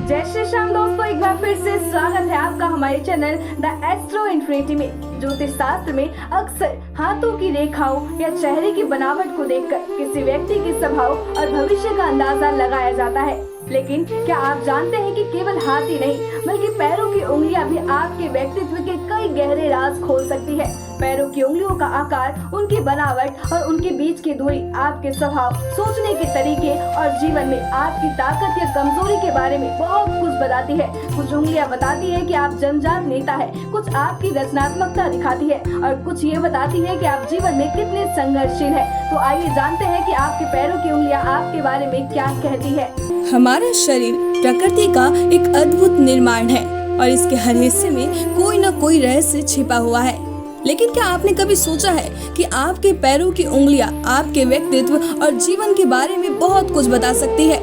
जय श्री श्याम दोस्तों, एक बार फिर से स्वागत है आपका हमारे चैनल द एस्ट्रो इन्फिनिटी में। ज्योतिष शास्त्र में अक्सर हाथों की रेखाओं या चेहरे की बनावट को देखकर किसी व्यक्ति के स्वभाव और भविष्य का अंदाजा लगाया जाता है। लेकिन क्या आप जानते हैं कि केवल हाथ ही नहीं बल्कि पैरों की उंगलियां भी आपके व्यक्तित्व के कई गहरे राज खोल सकती है। पैरों की उंगलियों का आकार, उनकी बनावट और उनके बीच की दूरी आपके स्वभाव, सोचने के तरीके और जीवन में आपकी ताकत या कमजोरी के बारे में बहुत कुछ बताती है। कुछ उंगलियां बताती है कि आप जन्मजात नेता है, कुछ आपकी रचनात्मकता दिखाती है और कुछ ये बताती है कि आप जीवन में कितने संघर्षशील है। तो आइए जानते हैं कि आपके पैरों की उंगलियां आपके बारे में क्या कहती है। हमारा शरीर प्रकृति का एक अद्भुत निर्माण है और इसके हर हिस्से में कोई न कोई रहस्य छिपा हुआ है। लेकिन क्या आपने कभी सोचा है कि आपके पैरों की उंगलियां आपके व्यक्तित्व और जीवन के बारे में बहुत कुछ बता सकती है।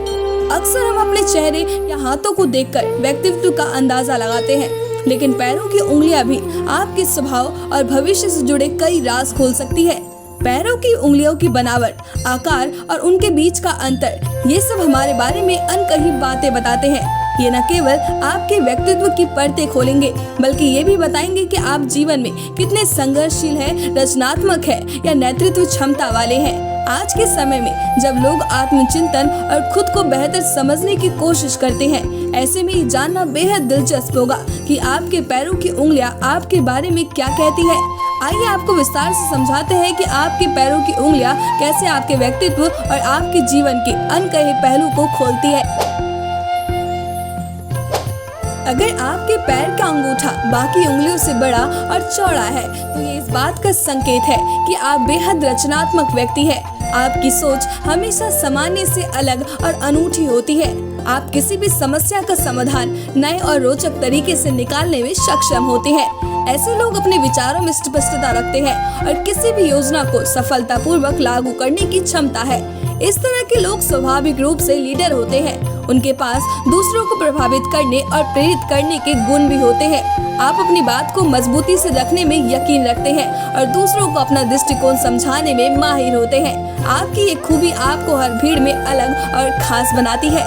अक्सर हम अपने चेहरे या हाथों को देखकर व्यक्तित्व का अंदाजा लगाते हैं, लेकिन पैरों की उंगलियां भी आपके स्वभाव और भविष्य से जुड़े कई राज खोल सकती है। पैरों की उंगलियों की बनावट, आकार और उनके बीच का अंतर, ये सब हमारे बारे में अनकही बातें बताते हैं। ये न केवल आपके व्यक्तित्व की परतें खोलेंगे बल्कि ये भी बताएंगे कि आप जीवन में कितने संघर्षशील है, रचनात्मक है या नेतृत्व क्षमता वाले हैं। आज के समय में जब लोग आत्मचिंतन और खुद को बेहतर समझने की कोशिश करते हैं, ऐसे में ये जानना बेहद दिलचस्प होगा कि आपके पैरों की उंगलियां आपके बारे में क्या कहती है। आइए आपको विस्तार से समझाते हैं कि आपके पैरों की उंगलियां कैसे आपके व्यक्तित्व और आपके जीवन के अनकहे पहलू को खोलती है। अगर आपके पैर का अंगूठा बाकी उंगलियों से बड़ा और चौड़ा है तो ये इस बात का संकेत है कि आप बेहद रचनात्मक व्यक्ति हैं। आपकी सोच हमेशा सामान्य से अलग और अनूठी होती है। आप किसी भी समस्या का समाधान नए और रोचक तरीके से निकालने में सक्षम होते हैं। ऐसे लोग अपने विचारों में स्पष्टता रखते हैं और किसी भी योजना को सफलतापूर्वक लागू करने की क्षमता है। इस तरह के लोग स्वाभाविक रूप से लीडर होते हैं। उनके पास दूसरों को प्रभावित करने और प्रेरित करने के गुण भी होते हैं। आप अपनी बात को मजबूती से रखने में यकीन रखते हैं और दूसरों को अपना दृष्टिकोण समझाने में माहिर होते हैं। आपकी ये खूबी आपको हर भीड़ में अलग और खास बनाती है।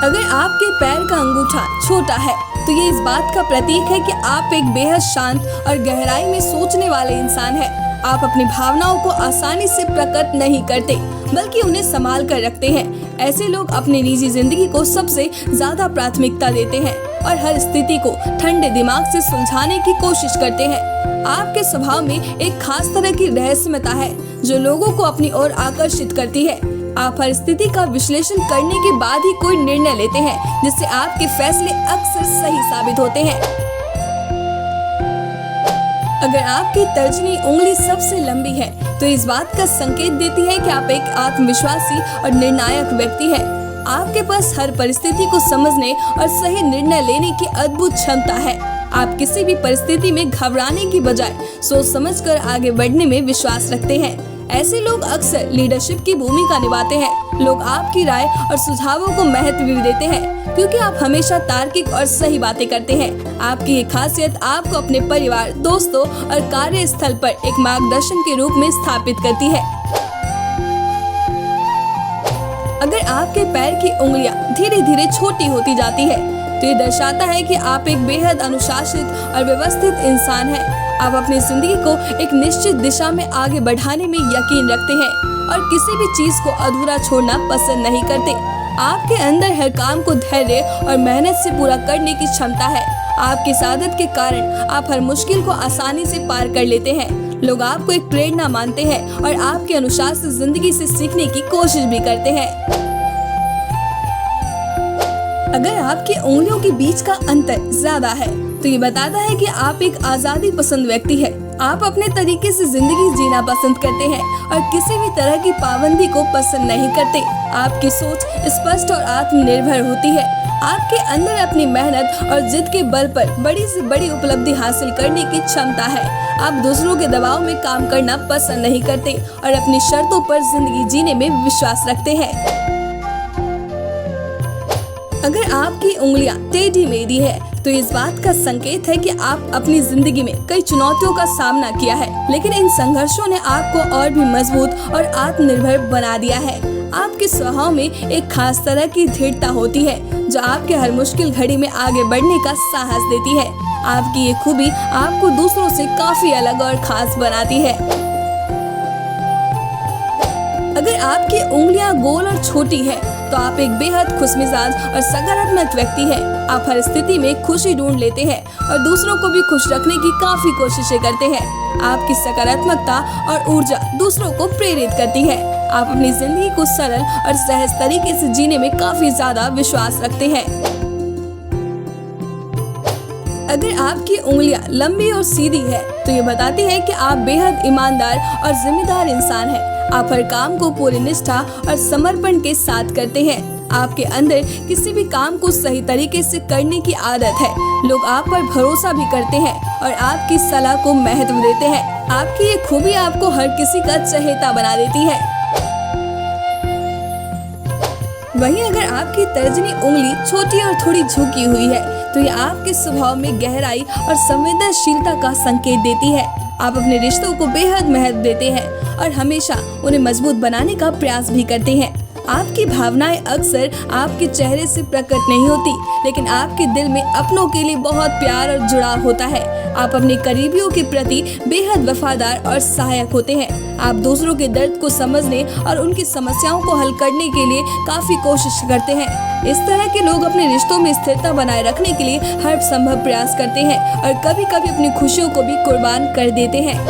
अगर आपके पैर का अंगूठा छोटा है तो ये इस बात का प्रतीक है कि आप एक बेहद शांत और गहराई में सोचने वाले इंसान हैं। आप अपनी भावनाओं को आसानी से प्रकट नहीं करते बल्कि उन्हें संभाल कर रखते हैं। ऐसे लोग अपनी निजी जिंदगी को सबसे ज्यादा प्राथमिकता देते हैं और हर स्थिति को ठंडे दिमाग से सुलझाने की कोशिश करते हैं। आपके स्वभाव में एक खास तरह की रहस्यमयता है जो लोगों को अपनी ओर आकर्षित करती है। आप हर स्थिति का विश्लेषण करने के बाद ही कोई निर्णय लेते हैं, जिससे आपके फैसले अक्सर सही साबित होते हैं। अगर आपकी तर्जनी उंगली सबसे लंबी है तो इस बात का संकेत देती है कि आप एक आत्मविश्वासी और निर्णायक व्यक्ति हैं। आपके पास हर परिस्थिति को समझने और सही निर्णय लेने की अद्भुत क्षमता है। आप किसी भी परिस्थिति में घबराने की बजाय सोच समझकर आगे बढ़ने में विश्वास रखते हैं। ऐसे लोग अक्सर लीडरशिप की भूमिका निभाते हैं। लोग आपकी राय और सुझावों को महत्व भी देते हैं क्योंकि आप हमेशा तार्किक और सही बातें करते हैं। आपकी ये खासियत आपको अपने परिवार, दोस्तों और कार्यस्थल पर एक मार्गदर्शन के रूप में स्थापित करती है। अगर आपके पैर की उंगलियां धीरे धीरे छोटी होती जाती है तो ये दर्शाता है कि आप एक बेहद अनुशासित और व्यवस्थित इंसान हैं। आप अपनी जिंदगी को एक निश्चित दिशा में आगे बढ़ाने में यकीन रखते हैं और किसी भी चीज को अधूरा छोड़ना पसंद नहीं करते। आपके अंदर हर काम को धैर्य और मेहनत से पूरा करने की क्षमता है। आपकी इस आदत के कारण आप हर मुश्किल को आसानी से पार कर लेते हैं। लोग आपको एक प्रेरणा मानते हैं और आपके अनुशासित जिंदगी से सीखने की कोशिश भी करते हैं। अगर आपकी उंगलियों के बीच का अंतर ज्यादा है तो ये बताता है कि आप एक आजादी पसंद व्यक्ति है। आप अपने तरीके से जिंदगी जीना पसंद करते हैं और किसी भी तरह की पाबंदी को पसंद नहीं करते। आपकी सोच स्पष्ट और आत्मनिर्भर होती है। आपके अंदर अपनी मेहनत और जिद के बल पर बड़ी से बड़ी उपलब्धि हासिल करने की क्षमता है। आप दूसरों के दबाव में काम करना पसंद नहीं करते और अपनी शर्तों पर जिंदगी जीने में विश्वास रखते हैं। अगर आपकी उंगलियां टेढ़ी मेढ़ी है तो इस बात का संकेत है कि आप अपनी जिंदगी में कई चुनौतियों का सामना किया है, लेकिन इन संघर्षों ने आपको और भी मजबूत और आत्मनिर्भर बना दिया है। आपके स्वभाव में एक खास तरह की दृढ़ता होती है जो आपके हर मुश्किल घड़ी में आगे बढ़ने का साहस देती है। आपकी ये खूबी आपको दूसरों से काफी अलग और खास बनाती है। अगर आपकी उंगलियां गोल और छोटी है तो आप एक बेहद खुशमिजाज और सकारात्मक व्यक्ति हैं। आप हर स्थिति में खुशी ढूंढ लेते हैं और दूसरों को भी खुश रखने की काफी कोशिशें करते हैं। आपकी सकारात्मकता और ऊर्जा दूसरों को प्रेरित करती है। आप अपनी जिंदगी को सरल और सहज तरीके से जीने में काफी ज्यादा विश्वास रखते हैं। अगर आपकी उंगलियां लंबी और सीधी है तो ये बताती है कि आप बेहद ईमानदार और जिम्मेदार इंसान हैं। आप हर काम को पूरी निष्ठा और समर्पण के साथ करते हैं। आपके अंदर किसी भी काम को सही तरीके से करने की आदत है। लोग आप पर भरोसा भी करते हैं और आपकी सलाह को महत्व देते हैं। आपकी ये खूबी आपको हर किसी का चहेता बना देती है। वहीं अगर आपकी तर्जनी उंगली छोटी और थोड़ी झुकी हुई है तो ये आपके स्वभाव में गहराई और संवेदनशीलता का संकेत देती है। आप अपने रिश्तों को बेहद महत्व देते हैं और हमेशा उन्हें मजबूत बनाने का प्रयास भी करते हैं। आपकी भावनाएं अक्सर आपके चेहरे से प्रकट नहीं होती, लेकिन आपके दिल में अपनों के लिए बहुत प्यार और जुड़ाव होता है। आप अपने करीबियों के प्रति बेहद वफादार और सहायक होते हैं। आप दूसरों के दर्द को समझने और उनकी समस्याओं को हल करने के लिए काफी कोशिश करते हैं। इस तरह के लोग अपने रिश्तों में स्थिरता बनाए रखने के लिए हर संभव प्रयास करते हैं और कभी कभी अपनी खुशियों को भी कुर्बान कर देते हैं।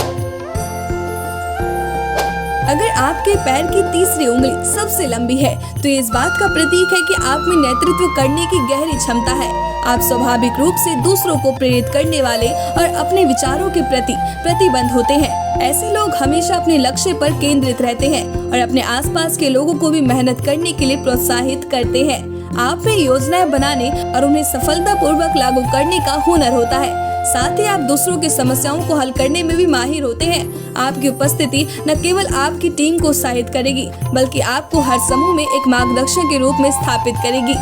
अगर आपके पैर की तीसरी उंगली सबसे लंबी है तो ये इस बात का प्रतीक है कि आप में नेतृत्व करने की गहरी क्षमता है। आप स्वाभाविक रूप से दूसरों को प्रेरित करने वाले और अपने विचारों के प्रति प्रतिबद्ध होते हैं। ऐसे लोग हमेशा अपने लक्ष्य पर केंद्रित रहते हैं और अपने आसपास के लोगों को भी मेहनत करने के लिए प्रोत्साहित करते हैं। आप में योजनाएं बनाने और उन्हें सफलतापूर्वक लागू करने का हुनर होता है। साथ ही आप दूसरों की समस्याओं को हल करने में भी माहिर होते हैं। आपकी उपस्थिति न केवल आपकी टीम को उत्साहित करेगी बल्कि आपको हर समूह में एक मार्गदर्शक के रूप में स्थापित करेगी।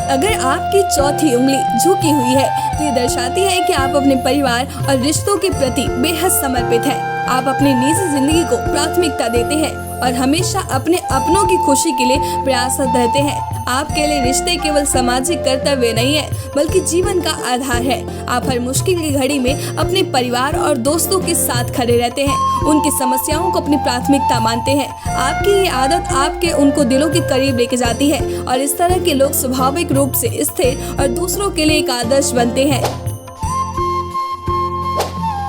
अगर आपकी चौथी उंगली झुकी हुई है तो ये दर्शाती है कि आप अपने परिवार और रिश्तों के प्रति बेहद समर्पित हैं। आप अपनी निजी जिंदगी को प्राथमिकता देते हैं और हमेशा अपने अपनों की खुशी के लिए प्रयासरत रहते हैं। आपके लिए रिश्ते केवल सामाजिक कर्तव्य नहीं है बल्कि जीवन का आधार है। आप हर मुश्किल की घड़ी में अपने परिवार और दोस्तों के साथ खड़े रहते हैं, उनकी समस्याओं को अपनी प्राथमिकता मानते हैं। आपकी ये आदत आपके उनको दिलों के करीब लेके जाती है और इस तरह के लोग स्वाभाविक रूप से स्थिर और दूसरों के लिए एक आदर्श बनते हैं।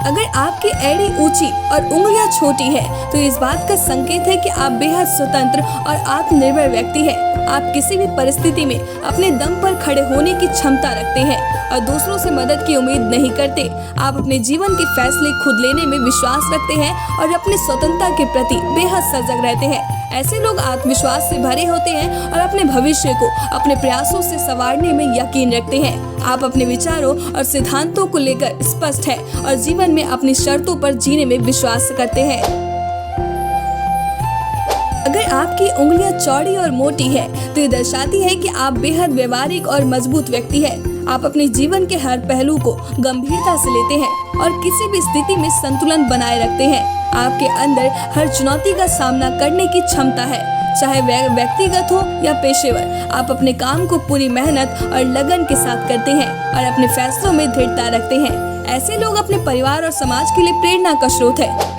अगर आपकी एड़ी ऊंची और उंगलियां छोटी है तो इस बात का संकेत है कि आप बेहद स्वतंत्र और आत्मनिर्भर व्यक्ति हैं। आप किसी भी परिस्थिति में अपने दम पर खड़े होने की क्षमता रखते हैं और दूसरों से मदद की उम्मीद नहीं करते। आप अपने जीवन के फैसले खुद लेने में विश्वास रखते हैं और अपनी स्वतंत्रता के प्रति बेहद सजग रहते हैं। ऐसे लोग आत्मविश्वास से भरे होते हैं और अपने भविष्य को अपने प्रयासों से संवारने में यकीन रखते हैं। आप अपने विचारों और सिद्धांतों को लेकर स्पष्ट है और जीवन में अपनी शर्तों पर जीने में विश्वास करते हैं। अगर आपकी उंगलियां चौड़ी और मोटी है तो ये दर्शाती है कि आप बेहद व्यवहारिक और मजबूत व्यक्ति हैं। आप अपने जीवन के हर पहलू को गंभीरता से लेते हैं और किसी भी स्थिति में संतुलन बनाए रखते हैं। आपके अंदर हर चुनौती का सामना करने की क्षमता है, चाहे वह व्यक्तिगत हो या पेशेवर। आप अपने काम को पूरी मेहनत और लगन के साथ करते हैं और अपने फैसलों में दृढ़ता रखते हैं। ऐसे लोग अपने परिवार और समाज के लिए प्रेरणा का स्रोत है।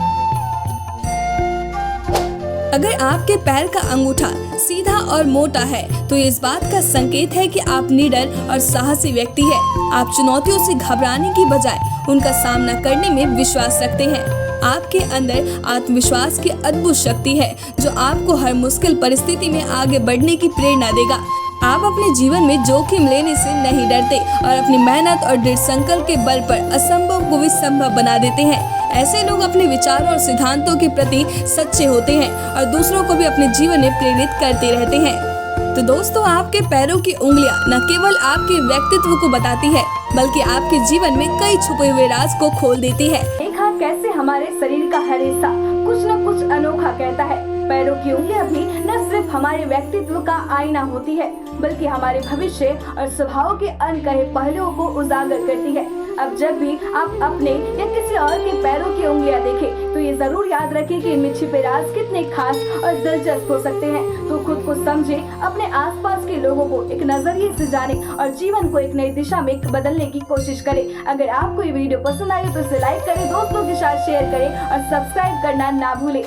अगर आपके पैर का अंगूठा सीधा और मोटा है तो ये इस बात का संकेत है कि आप निडर और साहसी व्यक्ति हैं। आप चुनौतियों से घबराने की बजाय उनका सामना करने में विश्वास रखते हैं। आपके अंदर आत्मविश्वास की अद्भुत शक्ति है जो आपको हर मुश्किल परिस्थिति में आगे बढ़ने की प्रेरणा देगा। आप अपने जीवन में जोखिम लेने से नहीं डरते और अपनी मेहनत और दृढ़ संकल्प के बल पर असंभव को भी संभव बना देते हैं। ऐसे लोग अपने विचारों और सिद्धांतों के प्रति सच्चे होते हैं और दूसरों को भी अपने जीवन में प्रेरित करते रहते हैं। तो दोस्तों, आपके पैरों की उंगलियां न केवल आपके व्यक्तित्व को बताती है बल्कि आपके जीवन में कई छुपे हुए राज को खोल देती है। देखा कैसे हमारे शरीर का हर हिस्सा कुछ न कुछ अनोखा कहता है। पैरों की उंगलियां भी न सिर्फ हमारे व्यक्तित्व का आईना होती है बल्कि हमारे भविष्य और स्वभाव के अनकहे पहलुओं को उजागर करती है। अब जब भी आप अपने या किसी और के पैरों की उंगलियां देखें तो ये जरूर याद रखें कि इनमें छिपे राज कितने खास और दिलचस्प हो सकते हैं। तो खुद को समझे, अपने आसपास के लोगों को एक नजरिए से जाने और जीवन को एक नई दिशा में बदलने की कोशिश करें। अगर आपको ये वीडियो पसंद आई तो इसे लाइक करें, दोस्तों के साथ शेयर करें और सब्सक्राइब करना ना भूलें।